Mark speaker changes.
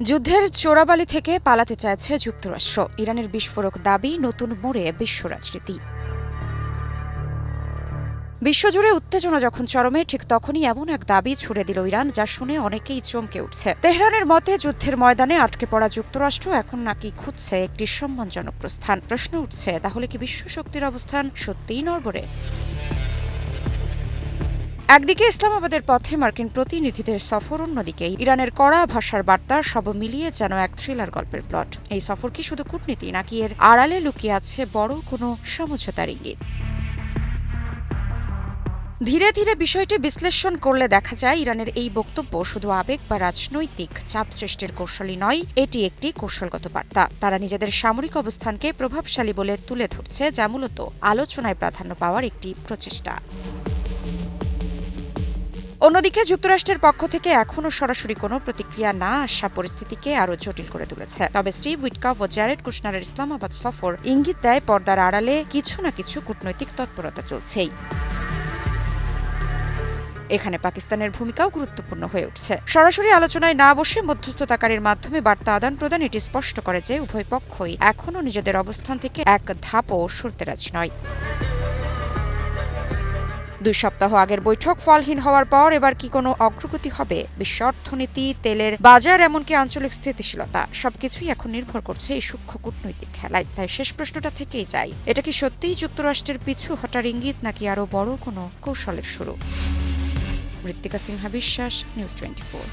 Speaker 1: যুদ্ধের চোরাবালি থেকে পালাতে চাইছে যুক্তরাষ্ট্র। ইরানের বিস্ফোরক দাবি নতুন মোড়ে বিশ্ব রাজনীতি। বিশ্বজুড়ে উত্তেজনা যখন চরমে, ঠিক তখনই এমন এক দাবি ছুড়ে দিল ইরান, যা শুনে অনেকেই চমকে উঠছে। তেহরানের মতে যুদ্ধের ময়দানে আটকে পড়া যুক্তরাষ্ট্র এখন নাকি খুঁজছে একটি সম্মানজনক প্রস্থান। প্রশ্ন উঠছে, তাহলে কি বিশ্ব শক্তির অবস্থান সত্যিই নড়বড়ে? একদিকে ইসলামাবাদের পথে মার্কিন প্রতিনিধিদের সফর, অন্যদিকে ইরানের কড়া ভাষার বার্তা, সব মিলিয়ে যেন এক থ্রিলার গল্পের প্লট। এই সফর কি শুধু কূটনীতি, নাকি এর আড়ালে লুকিয়ে আছে বড় কোনো সমঝোতার ইঙ্গিত? ধীরে ধীরে বিষয়টি বিশ্লেষণ করলে দেখা যায়, ইরানের এই বক্তব্য শুধু আবেগ বা রাজনৈতিক চাপ সৃষ্টির কৌশলী নয়, এটি একটি কৌশলগত বার্তা। তারা নিজেদের সামরিক অবস্থানকে প্রভাবশালী বলে তুলে ধরছে, যা মূলত আলোচনায় প্রাধান্য পাওয়ার একটি প্রচেষ্টা। অন্যদিকে যুক্তরাষ্ট্রের পক্ষ থেকে এখনও সরাসরি কোনো প্রতিক্রিয়া না আসা পরিস্থিতিকে আরও জটিল করে তুলেছে। তবে স্টিভ উইটকফ ও জ্যারেড কুশনারের ইসলামাবাদ সফর ইঙ্গিত দেয়, পর্দার আড়ালে কিছু না কিছু কূটনৈতিক তৎপরতা চলছেই। এখানে পাকিস্তানের ভূমিকাও গুরুত্বপূর্ণ হয়ে উঠছে। সরাসরি আলোচনায় না বসে মধ্যস্থতাকারীর মাধ্যমে বার্তা আদান প্রদান এটি স্পষ্ট করে যে উভয় পক্ষই এখনও নিজেদের অবস্থান থেকে এক ধাপও সরতে রাজি নয়। 2 সপ্তাহ আগের বৈঠক ফলহীন হওয়ার পর এবার কি কোনো অগ্রগতি হবে? বিশ্ব অর্থনীতি, তেলের বাজার, এমনকি আঞ্চলিক স্থিতিশীলতা, সবকিছুই এখন নির্ভর করছে এই সূক্ষ্ম কূটনৈতিক খেলায়। তাই শেষ প্রশ্নটা থেকেই যায়, এটা কি সত্যিই যুক্তরাষ্ট্রের পিছু হটার ইঙ্গিত, নাকি আরও বড় কোনো কৌশলের শুরু? মৃত্তিকা সিনহা বিশ্বাস, নিউজ 24।